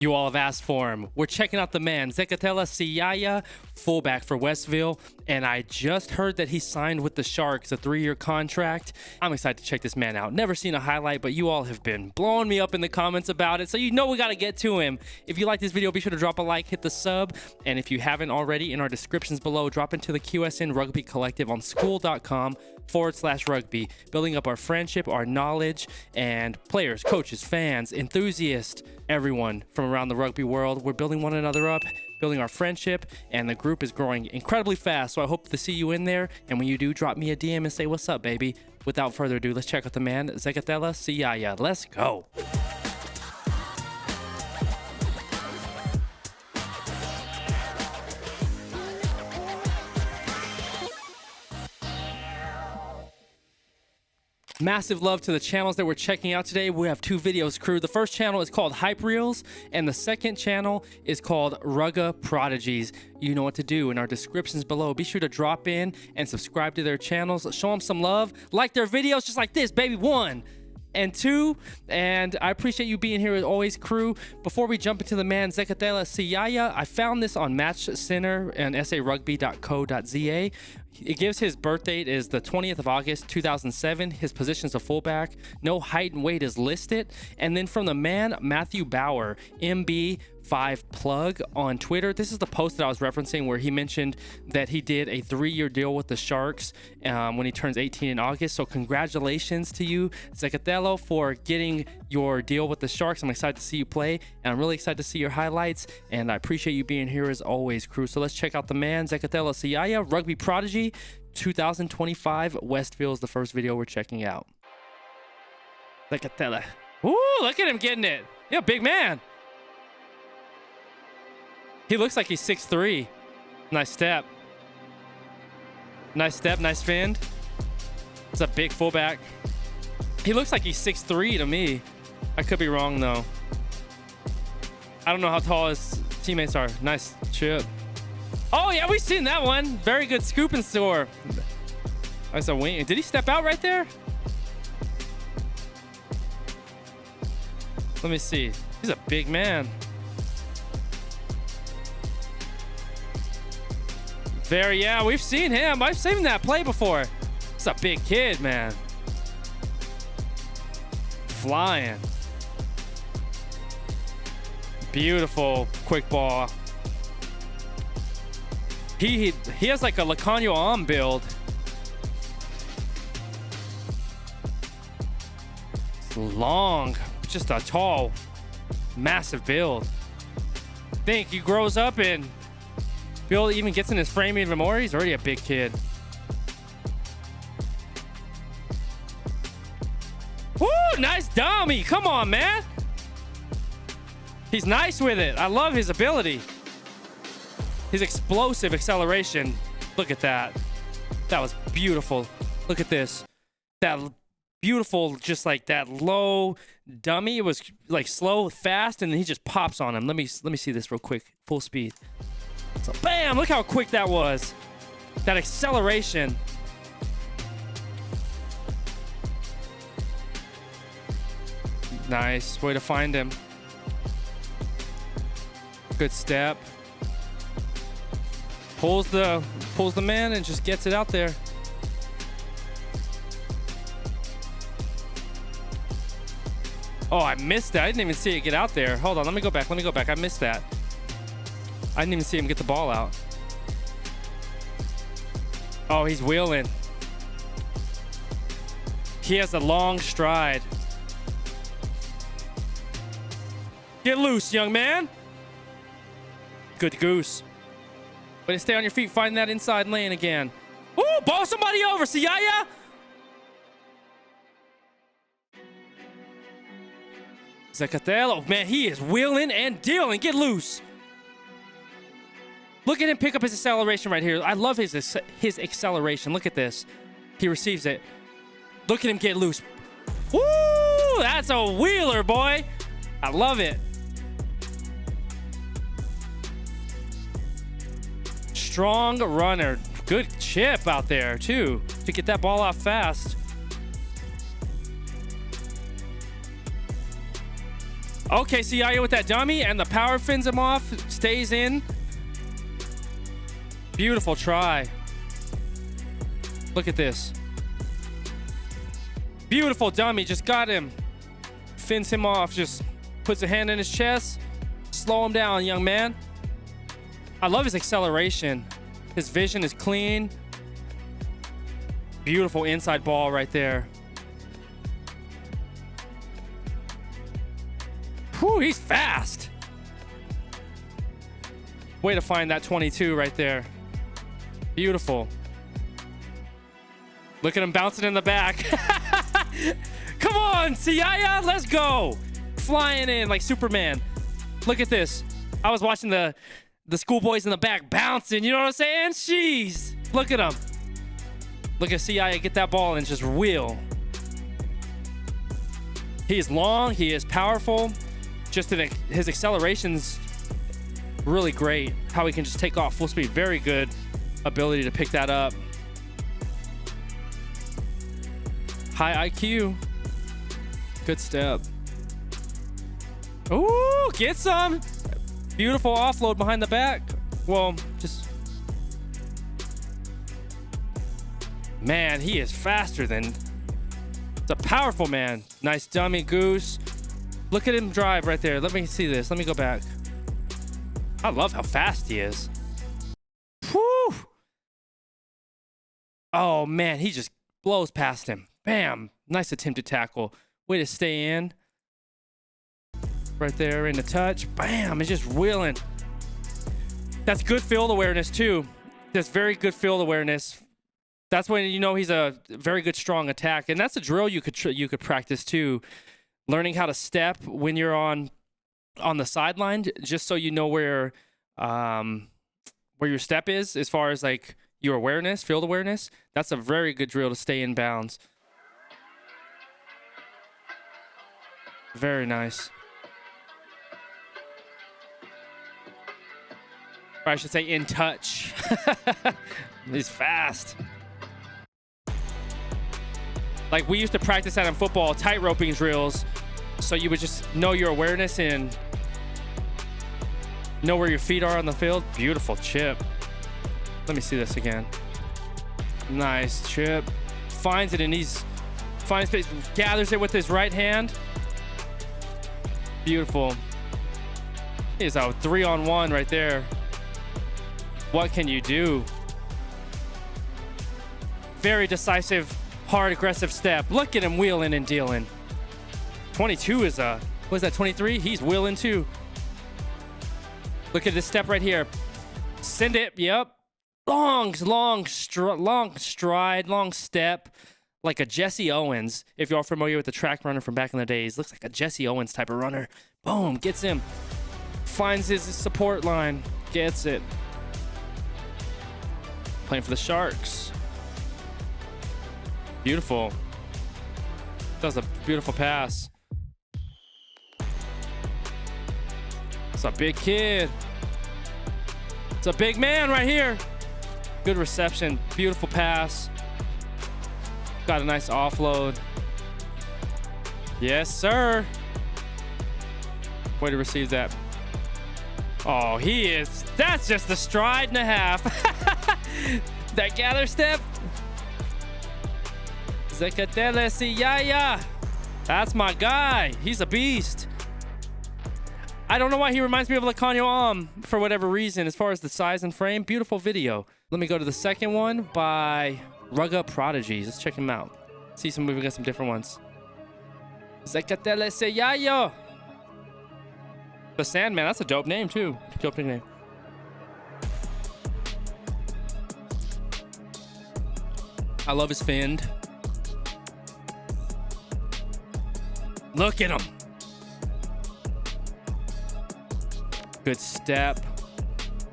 You all have asked for him. We're checking out the man, Zekhethelo Siyaya, fullback for Westville, and I just heard that he signed with the Sharks, a 3-year contract. I'm excited to check this man out. Never seen a highlight, but you all have been blowing me up in the comments about it, so you know we got to get to him. If you like this video, be sure to drop a like, hit the sub, and if you haven't already, in our descriptions below, drop into the QSN Rugby Collective on Skool.com/rugby, building up our friendship, our knowledge, and players, coaches, fans, enthusiasts, everyone from around the rugby world. We're building one another up, building our friendship, and the group is growing incredibly fast, so I hope to see you in there. And when you do, drop me a DM and say what's up, baby. Without further ado, let's check out the man, Zekhethelo Siyaya. Let's go. Massive love to the channels that we're checking out today. We have 2 videos, crew. The first channel is called Hype Reels, and the second channel is called Rugby Prodigies. You know what to do in our descriptions below. Be sure to drop in and subscribe to their channels. Show them some love. Like their videos just like this, baby. 1 and 2, and I appreciate you being here as always, crew. Before we jump into the man, Zekhethelo Siyaya, I found this on Match Center and sarugby.co.za. It gives his birth date is the 20th of August 2007. His position is a fullback. No height and weight is listed. And then from the man, Matthew Bauer, MB5 plug on Twitter. This is the post that I was referencing where he mentioned that he did a 3-year deal with the Sharks when he turns 18 in August. So congratulations to you, Zekhethelo, for getting your deal with the Sharks. I'm excited to see you play, and I'm really excited to see your highlights, and I appreciate you being here as always, crew. So let's check out the man, Zekhethelo Siyaya, Rugby Prodigy 2025. Westville is the first video we're checking out. Zekhethelo. Ooh, look at him getting it. Yeah, big man. He looks like he's 6'3". Nice step. Nice step, nice fend. It's a big fullback. He looks like he's 6'3" to me. I could be wrong, though. I don't know how tall his teammates are. Nice chip. Oh, yeah, we've seen that one. Very good scoop and score. That's a wing. Did he step out right there? Let me see. He's a big man. Yeah, we've seen him. I've seen that play before. It's a big kid, man. Flying. Beautiful quick ball. He has like a Lacanio arm build. Long, just a tall, massive build. Think he grows up and Bill even gets in his frame even more. He's already a big kid. Woo, nice dummy. Come on, man. He's nice with it. I love his ability. His explosive acceleration. Look at that. That was beautiful. Look at this. That beautiful, just like that low dummy. It was like slow, fast, and then he just pops on him. Let me see this real quick. Full speed. So bam, look how quick that was. That acceleration. Nice way to find him. Good step. Pulls the man and just gets it out there. Oh, I missed that. I didn't even see it get out there. Hold on, let me go back. I missed that. I didn't even see him get the ball out. Oh, he's wheeling. He has a long stride. Get loose, young man. Good goose. Way to stay on your feet. Find that inside lane again. Ooh, ball somebody over, Siyaya. Zekhethelo, man, he is wheeling and dealing. Get loose. Look at him pick up his acceleration right here. I love his acceleration. Look at this. He receives it. Look at him get loose. Woo! That's a wheeler, boy. I love it. Strong runner. Good chip out there, too, to get that ball out fast. Okay, Siyaya with that dummy, and the power fins him off. Stays in. Beautiful try. Look at this. Beautiful dummy. Just got him. Fins him off. Just puts a hand in his chest. Slow him down, young man. I love his acceleration. His vision is clean. Beautiful inside ball right there. Whew, he's fast. Way to find that 22 right there. Beautiful. Look at him bouncing in the back. Come on, Siyaya, let's go. Flying in like Superman. Look at this. I was watching the schoolboys in the back bouncing. You know what I'm saying? Jeez. Look at him. Look at Siyaya get that ball and just wheel. He is long. He is powerful. Just his acceleration's really great. How he can just take off full speed. Very good ability to pick that up. High IQ. Good step. Ooh, get some. Beautiful offload behind the back. Well, just... Man, he is faster than... It's a powerful man. Nice dummy goose. Look at him drive right there. Let me see this. Let me go back. I love how fast he is. Whew. Oh, man. He just blows past him. Bam. Nice attempted tackle. Way to stay in. Right there in the touch. Bam. It's just wheeling. That's good field awareness, too. That's very good field awareness. That's when you know he's a very good strong attack. And that's a drill you could practice, too. Learning how to step when you're on the sideline, just so you know where your step is as far as like your awareness, field awareness. That's a very good drill to stay in bounds. Very nice. Or I should say in touch. He's fast. Like we used to practice that in football, tight roping drills. So you would just know your awareness and know where your feet are on the field. Beautiful chip. Let me see this again. Nice chip. Finds it and he's finds space, gathers it with his right hand. Beautiful. He is a 3-on-1 right there. What can you do? Very decisive, hard, aggressive step. Look at him wheeling and dealing. 22 is a, what is that, 23? He's wheeling too. Look at this step right here. Send it, yep. Long stride, long step. Like a Jesse Owens, if you're familiar with the track runner from back in the days. Looks like a Jesse Owens type of runner. Boom, gets him. Finds his support line, gets it. Playing for the Sharks. Beautiful. That was a beautiful pass. It's a big kid. It's a big man right here. Good reception. Beautiful pass. Got a nice offload. Yes, sir. Way to receive that. Oh, he is. That's just a stride and a half. That gather step. Zekhethelo Siyaya. That's my guy. He's a beast. I don't know why he reminds me of Lakanyo for whatever reason, as far as the size and frame. Beautiful video. Let me go to the second one by Rugby Prodigies. Let's check him out. See some, we got some different ones. Zekhethelo Siyaya. The Sandman. That's a dope name too. Dope nickname. I love his fin. Look at him. Good step.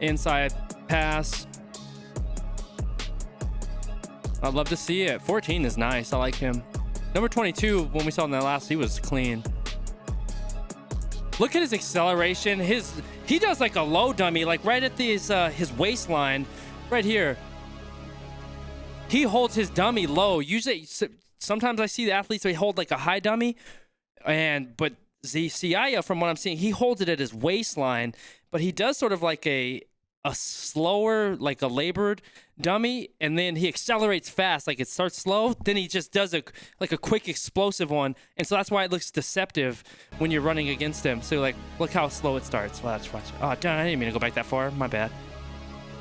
Inside pass. I'd love to see it. 14 is nice. I like him. Number 22, when we saw him in the last, he was clean. Look at his acceleration. He does like a low dummy, like right at his waistline, right here. He holds his dummy low. Usually, sometimes I see the athletes, they hold like a high dummy, but Siyaya, from what I'm seeing, he holds it at his waistline, but he does sort of like a slower, like a labored dummy, and then he accelerates fast. Like it starts slow, then he just does a quick explosive one, and so that's why it looks deceptive when you're running against him. So like, look how slow it starts. Watch. Oh, darn, I didn't mean to go back that far. My bad.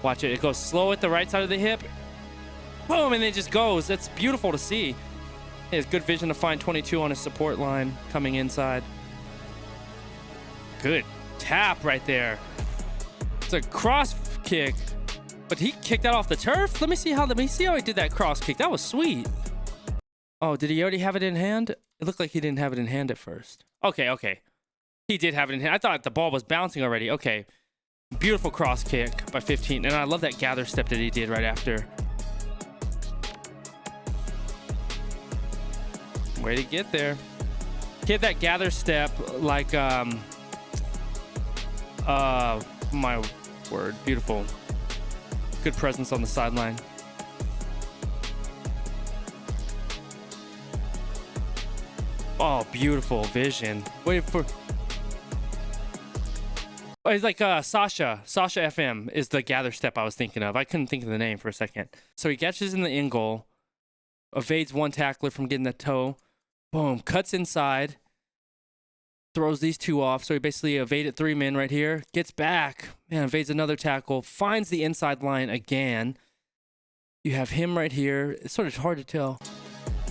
Watch it. It goes slow at the right side of the hip. Boom, and it just goes. That's beautiful to see. He has good vision to find 22 on his support line coming inside. Good tap right there. It's a cross kick, but he kicked that off the turf. Let me see how he did that cross kick. That was sweet. Oh, did he already have it in hand? It looked like he didn't have it in hand at first. Okay. He did have it in hand. I thought the ball was bouncing already. Okay. Beautiful cross kick by 15. And I love that gather step that he did right after. Way to get there. He had that gather step like, my word, beautiful. Good presence on the sideline. Oh, beautiful vision. Wait for... Oh, it's like Sasha FM is the gather step I was thinking of. I couldn't think of the name for a second. So he catches in the in goal, evades one tackler from getting the toe. Boom, cuts inside, throws these two off. So he basically evaded 3 men right here, gets back, man, evades another tackle, finds the inside line again. You have him right here. It's sort of hard to tell.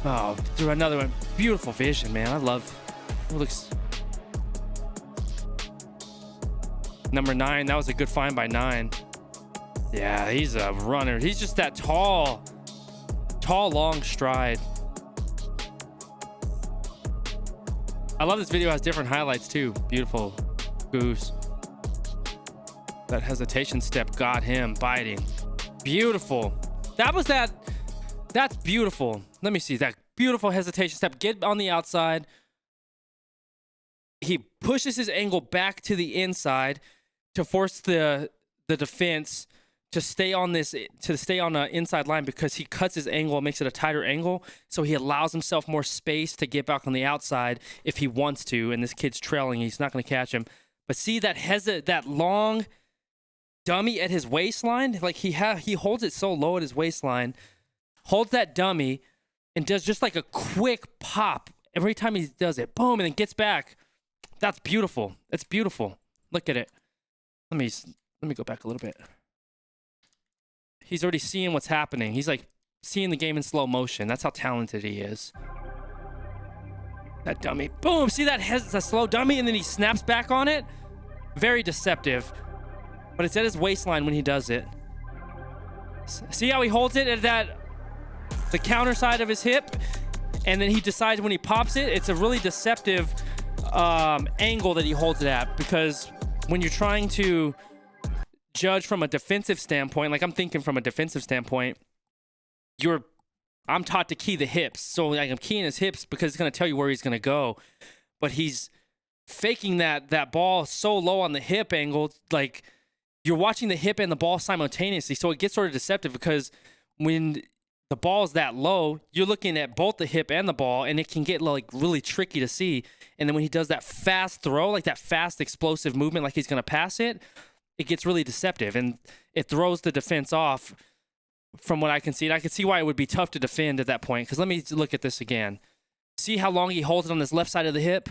Oh, through another one. Beautiful vision, man. I love it. Looks... Number 9, that was a good find by 9. Yeah, he's a runner. He's just that tall, long stride. I love this video. It has different highlights too. Beautiful goose. That hesitation step got him biting. Beautiful. That's beautiful. Let me see that beautiful hesitation step. Get on the outside. He pushes his angle back to the inside to force the defense to stay on the inside line, because he cuts his angle and makes it a tighter angle. So he allows himself more space to get back on the outside if he wants to. And this kid's trailing. He's not going to catch him. But see that long dummy at his waistline? Like he holds it so low at his waistline, holds that dummy, and does just like a quick pop every time he does it. Boom, and then gets back. That's beautiful. That's beautiful. Look at it. Let me go back a little bit. He's already seeing what's happening. He's like seeing the game in slow motion. That's how talented he is. That dummy. Boom. See that slow dummy, and then he snaps back on it? Very deceptive. But it's at his waistline when he does it. See how he holds it at the counter side of his hip? And then he decides when he pops it, it's a really deceptive angle that he holds it at. Because when you're trying to judge from a defensive standpoint, like I'm thinking from a defensive standpoint, I'm taught to key the hips. So like I'm keying his hips because it's going to tell you where he's going to go. But he's faking that ball so low on the hip angle, like you're watching the hip and the ball simultaneously. So it gets sort of deceptive, because when the ball's that low, you're looking at both the hip and the ball, and it can get like really tricky to see. And then when he does that fast throw, like that fast explosive movement, like he's going to pass it, it gets really deceptive, and it throws the defense off from what I can see. And I can see why it would be tough to defend at that point, because let me look at this again. See how long he holds it on this left side of the hip?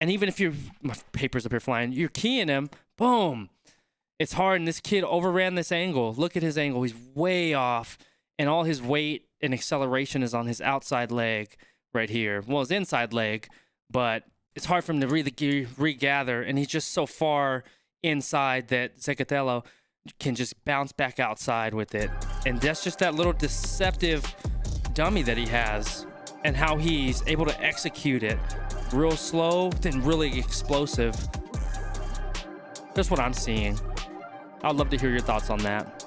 And even if my paper's up here flying, you're keying him, boom. It's hard, and this kid overran this angle. Look at his angle. He's way off, and all his weight and acceleration is on his outside leg right here. Well, his inside leg, but it's hard for him to regather, and he's just so far inside that Zekhethelo can just bounce back outside with it. And that's just that little deceptive dummy that he has, and how he's able to execute it real slow, then really explosive. That's what I'm seeing. I'd love to hear your thoughts on that.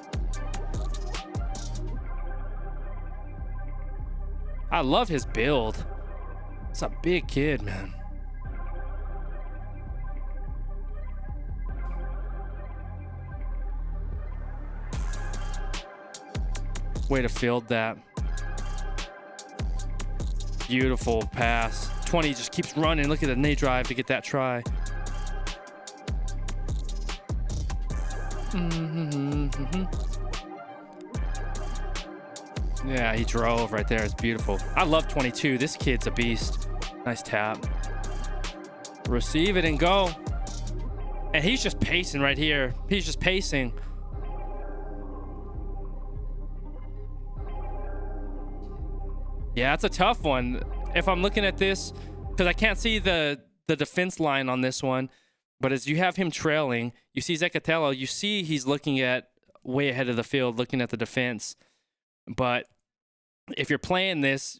I love his build. It's a big kid, man. Way to field that. Beautiful pass. 20 just keeps running. Look at the knee drive to get that try. Yeah, he drove right there. It's beautiful. I love 22. This kid's a beast. Nice tap. Receive it and go. And he's just pacing right here. He's just pacing. Yeah, it's a tough one. If I'm looking at this, because I can't see the defense line on this one, but as you have him trailing, you see Zekhethelo, you see he's looking at way ahead of the field, looking at the defense. But if you're playing this,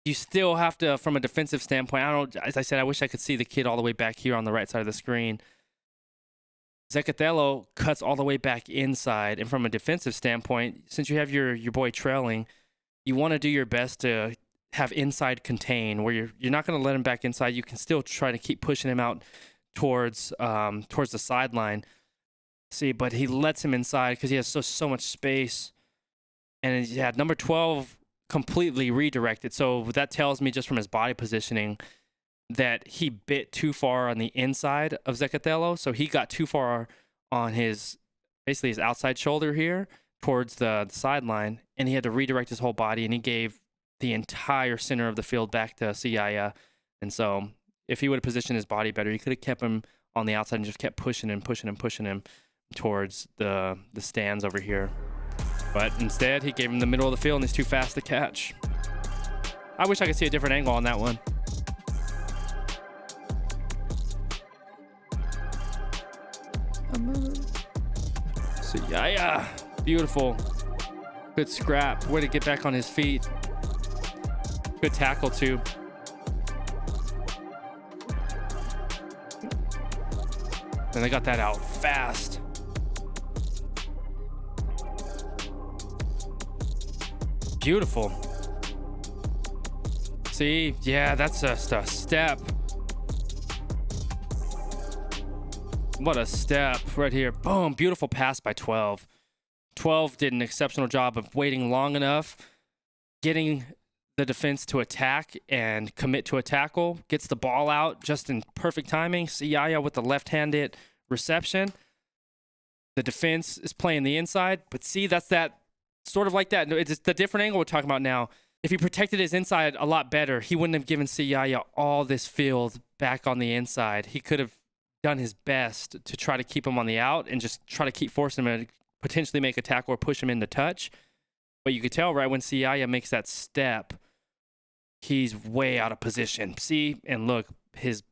you still have to, from a defensive standpoint, as I said, I wish I could see the kid all the way back here on the right side of the screen. Zekhethelo cuts all the way back inside. And from a defensive standpoint, since you have your boy trailing, you want to do your best to have inside contain, where you're not going to let him back inside. You can still try to keep pushing him out towards the sideline. See, but he lets him inside because he has so much space. And yeah, number 12 completely redirected. So that tells me just from his body positioning that he bit too far on the inside of Zekhethelo. So he got too far on basically his outside shoulder here towards the sideline, and he had to redirect his whole body, and he gave the entire center of the field back to Siyaya. And so if he would have positioned his body better, he could have kept him on the outside and just kept pushing him towards the stands over here. But instead, he gave him the middle of the field, and he's too fast to catch. I wish I could see a different angle on that one. Siyaya, beautiful. Good scrap. Way to get back on his feet. Good tackle, too. And they got that out fast. Beautiful. See, yeah, that's just a step. What a step right here. Boom, beautiful pass by 12. 12 did an exceptional job of waiting long enough, getting the defense to attack and commit to a tackle, gets the ball out just in perfect timing. Siyaya with the left-handed reception. The defense is playing the inside, but see, that's that sort of like that. It's the different angle we're talking about now. If he protected his inside a lot better, he wouldn't have given Siyaya all this field back on the inside. He could have done his best to try to keep him on the out and just try to keep forcing him to potentially make a tackle or push him into touch. But you could tell right when Siyaya makes that step, he's way out of position. See, and look, his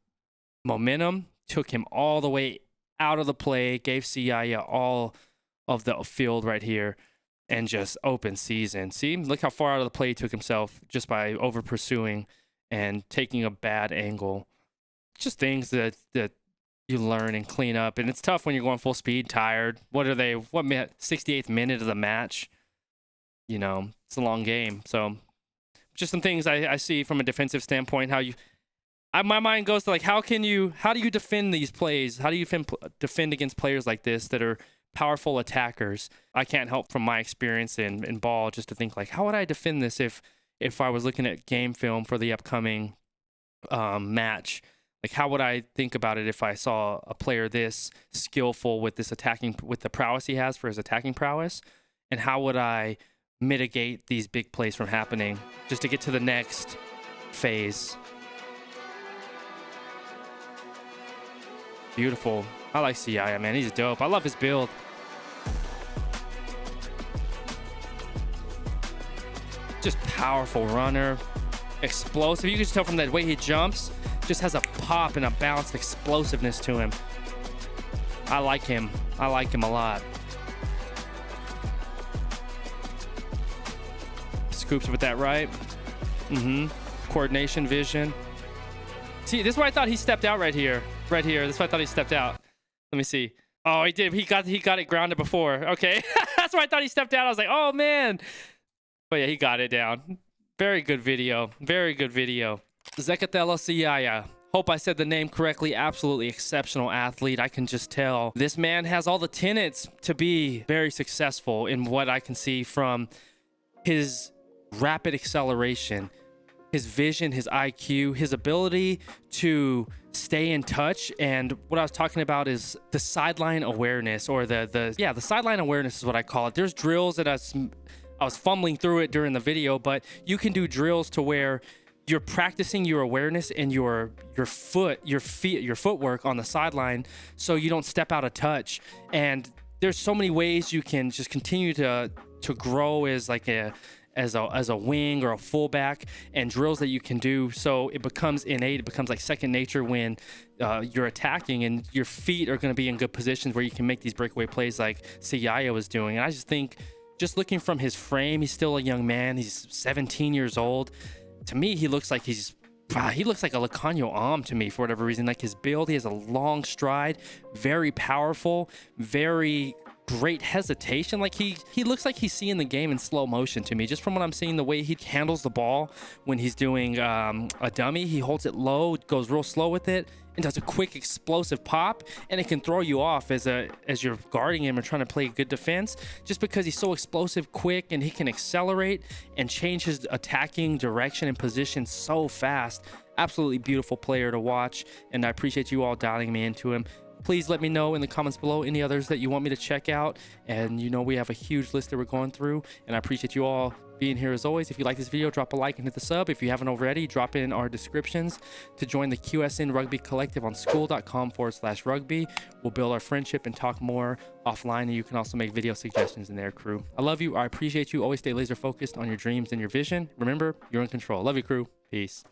momentum took him all the way out of the play, gave Siyaya all of the field right here, and just open season. See, look how far out of the play he took himself just by over pursuing and taking a bad angle. Just things that you learn and clean up. And it's tough when you're going full speed, tired. What 68th minute of the match? You know, it's a long game. So just some things I see from a defensive standpoint, my mind goes to like, how do you defend these plays? How do you defend against players like this that are powerful attackers? I can't help from my experience in ball just to think like, how would I defend this if I was looking at game film for the upcoming match? Like, how would I think about it if I saw a player this skillful with the prowess he has for his attacking prowess? And how would I mitigate these big plays from happening just to get to the next phase? Beautiful. I like Siyaya, man. He's dope. I love his build. Just powerful runner. Explosive. You can just tell from the way he jumps. Just has a pop and a balanced explosiveness to him. I like him. I like him a lot. Scoops with that right. Coordination, vision. See, this is where I thought he stepped out right here. Right here. This is where I thought he stepped out. Let me see. Oh, he did. He got it grounded before. Okay. That's where I thought he stepped out. I was like, oh, man. But yeah, he got it down. Very good video. Very good video. Zekhethelo Siyaya. Hope I said the name correctly. Absolutely exceptional athlete. I can just tell this man has all the tenets to be very successful in what I can see from his rapid acceleration, his vision, his IQ, his ability to stay in touch. And what I was talking about is the sideline awareness, or the sideline awareness is what I call it. There's drills that I was fumbling through it during the video, but you can do drills to where you're practicing your awareness and your footwork on the sideline, so you don't step out of touch. And there's so many ways you can just continue to grow as like as a wing or a fullback, and drills that you can do, so it becomes innate. It becomes like second nature when you're attacking, and your feet are going to be in good positions where you can make these breakaway plays like Siyaya was doing. And I just think, just looking from his frame, he's still a young man. He's 17 years old. To me, he looks like he looks like a Lacanio to me for whatever reason. Like his build, he has a long stride, very powerful, very great hesitation. Like he looks like he's seeing the game in slow motion to me, just from what I'm seeing. The way he handles the ball when he's doing a dummy, he holds it low, goes real slow with it, and does a quick explosive pop, and it can throw you off as you're guarding him and trying to play good defense, just because he's so explosive, quick, and he can accelerate and change his attacking direction and position so fast. Absolutely beautiful player to watch, and I appreciate you all dialing me into him. Please let me know in the comments below any others that you want me to check out. And you know, we have a huge list that we're going through, and I appreciate you all being here as always. If you like this video, drop a like and hit the sub. If you haven't already, drop in our descriptions to join the QSN Rugby Collective on skool.com/rugby. We'll build our friendship and talk more offline, and you can also make video suggestions in there, crew. I love you. I appreciate you. Always stay laser focused on your dreams and your vision. Remember, you're in control. Love you, crew. Peace.